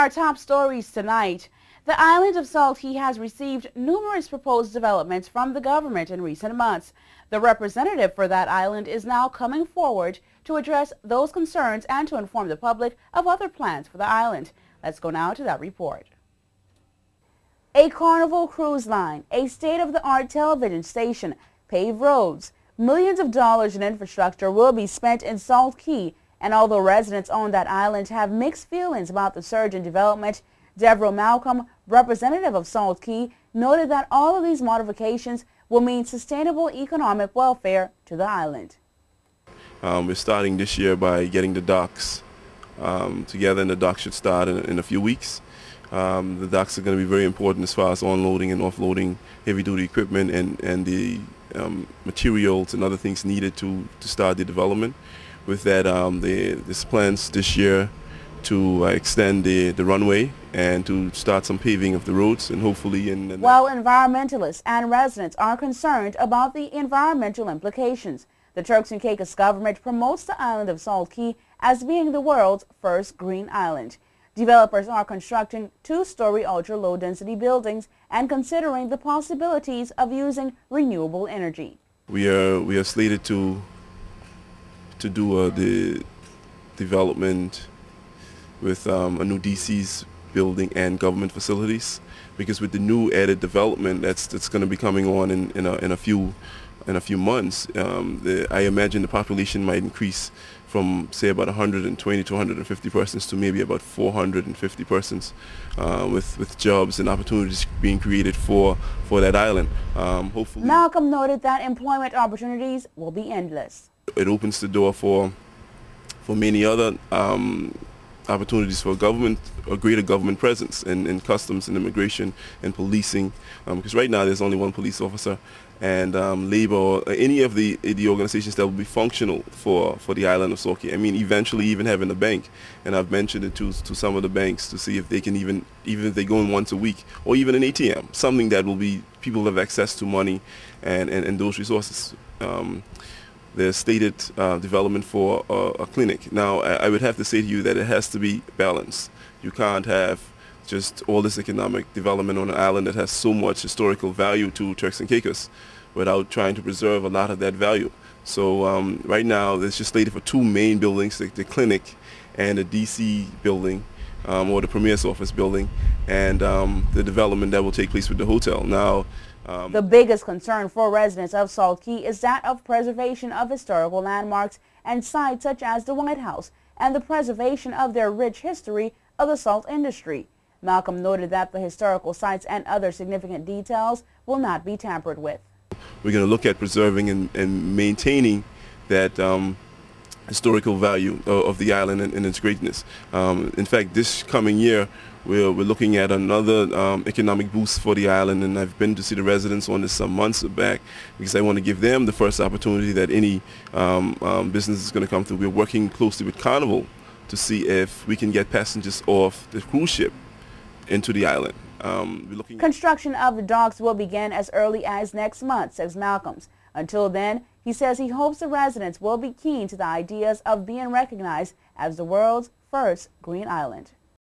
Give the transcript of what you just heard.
our top stories tonight, the island of Salt Cay has received numerous proposed developments from the government in recent months. The representative for that island is now coming forward to address those concerns and to inform the public of other plans for the island. Let's go now to that report. A Carnival cruise line, a state-of-the-art television station, paved roads, millions of dollars in infrastructure will be spent in Salt Cay. And although residents on that island have mixed feelings about the surge in development, Deborah Malcolm, representative of Salt Cay, noted that all of these modifications will mean sustainable economic welfare to the island. We're starting this year by getting the docks together, and the docks should start in a few weeks. The docks are going to be very important as far as onloading and offloading heavy-duty equipment and the materials and other things needed to start the development. With that, there's plans this year to extend the runway and to start some paving of the roads, and hopefully While environmentalists and residents are concerned about the environmental implications, the Turks and Caicos government promotes the island of Salt Cay as being the world's first green island. Developers are constructing two-story ultra-low-density buildings and considering the possibilities of using renewable energy. We are slated to do the development with a new DC's building and government facilities, because with the new added development that's going to be coming on in a few months, I imagine the population might increase from, say, about 120 to 150 persons to maybe about 450 persons, with jobs and opportunities being created for that island. Hopefully, Malcolm noted that employment opportunities will be endless. It opens the door for many other opportunities for a greater government presence in customs and immigration and policing, because right now there's only one police officer, and labor or any of the organizations that will be functional for the island of Salt Cay. I mean, eventually even having a bank, and I've mentioned it to some of the banks to see if they can even if they go in once a week, or even an ATM, something that will be people have access to money and those resources. There's stated development for a clinic. Now, I would have to say to you that it has to be balanced. You can't have just all this economic development on an island that has so much historical value to Turks and Caicos without trying to preserve a lot of that value. So right now, there's just slated for two main buildings, the clinic and the DC building, or the Premier's office building, and the development that will take place with the hotel. Now, the biggest concern for residents of Salt Cay is that of preservation of historical landmarks and sites such as the White House and the preservation of their rich history of the salt industry. Malcolm noted that the historical sites and other significant details will not be tampered with. We're going to look at preserving and maintaining that historical value of the island and its greatness. In fact, this coming year, we're looking at another economic boost for the island, and I've been to see the residents on this some months back because I want to give them the first opportunity that any business is going to come through. We're working closely with Carnival to see if we can get passengers off the cruise ship into the island. Construction of the docks will begin as early as next month, says Malcolm. Until then, he says he hopes the residents will be keen to the ideas of being recognized as the world's first green island.